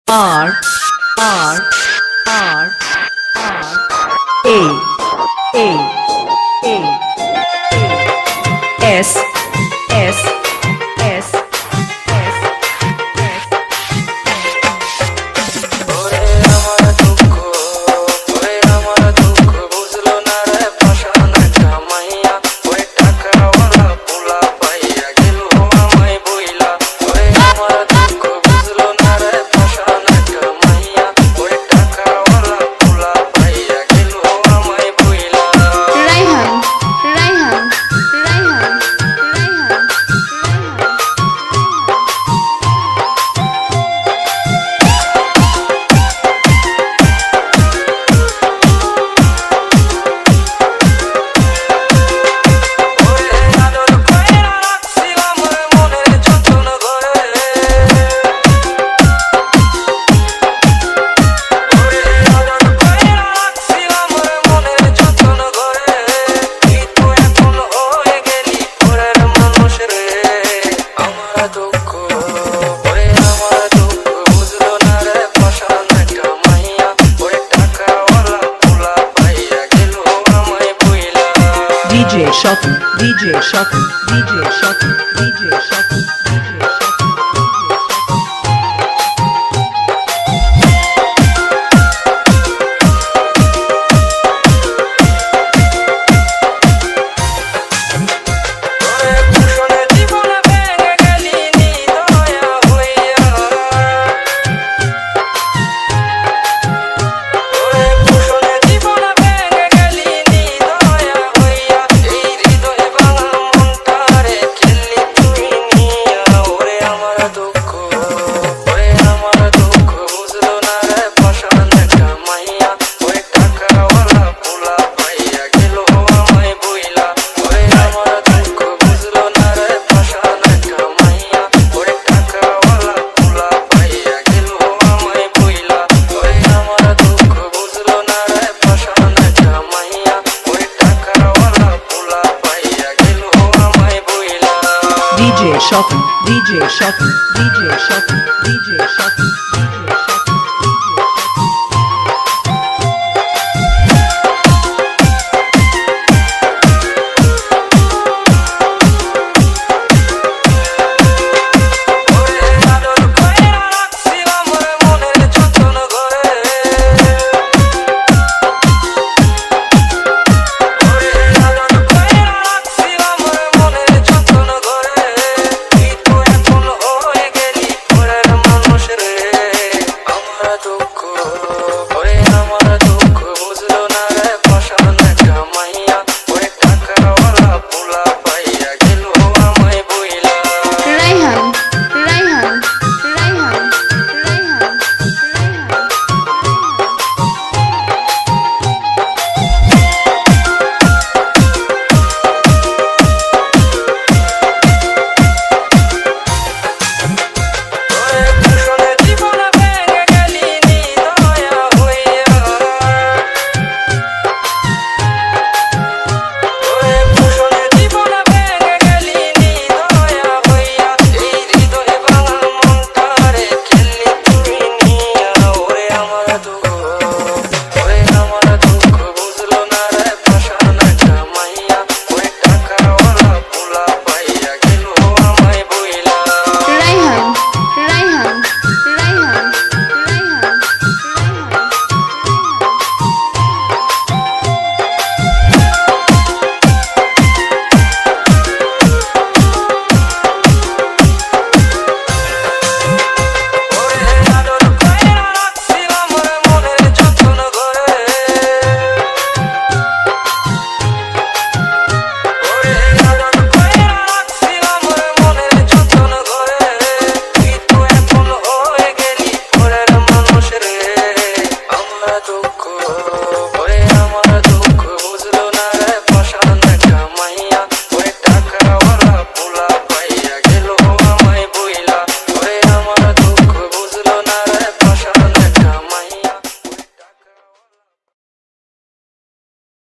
R R R R A S S S S ওরে আমার দুঃখ ওরে আমার দুঃখ বুঝলো না রে পাষাণ একটা মাইয়া ওই টাকাওয়ালা পোলা পাইয়া গেল আমায় বইলা ওরে আমার দুঃখ বুঝলো না রে পাষাণ একটা মাইয়া ওই টাকাওয়ালা পোলা পাইয়া গেল আমায় বইলা রাইহান রাইহান রাইহান রাইহান ওরে আদর কইরা রাখছিলাম রে মনের যতন করে ওরে আদর কইরা রাখছিলাম রে মনের যতন করে তুই তো এখন হয়ে গেলি পরের মানুষ রে আমার দুঃখ ওরে আমার দুঃখ বুঝলো না রে পাষাণ একটা মাইয়া ওই টাকাওয়ালা পোলা পাইয়া গেল আমায় বইলা DJ Shuffle DJ Shuffle DJ Shuffle DJ Shuffle DJ Shuffle ওরে কুশলে জীবন ভেঙে গেলি নিদয়া হইয়া ওরে কুশলে জীবন ভেঙে গেলি নিদয়া হইয়া এই হৃদয়ে ভাঙা মনটারে খেললি তুই নিয়া ওরে আমার দুঃখ ওরে আমার দুঃখ বুঝলো না রে পাষাণ একটা মাইয়া ওই টাকাওয়ালা পোলা পাইয়া গেল আমায় বইলা ওরে আমার দুঃখ বুঝলো না রে পাষাণ একটা মাইয়া ওই টাকাওয়ালা পোলা পাইয়া গেল আমায় বইলা ওরে আমার দুঃখ বুঝলো না রে পাষাণ একটা মাইয়া ওই টাকাওয়ালা পোলা পাইয়া গেল আমায় বইলা DJ Shuffle DJ Shuffle DJ Shuffle DJ Shuffle DJ Shuffle ওরে আদর কইরা রাখছিলাম রে মনের যতন করে ওরে আদর কইরা রাখছিলাম রে মনের যতন করে তুই তো এখন হয়ে গেলি পরের মানুষ রে আমার দুঃখ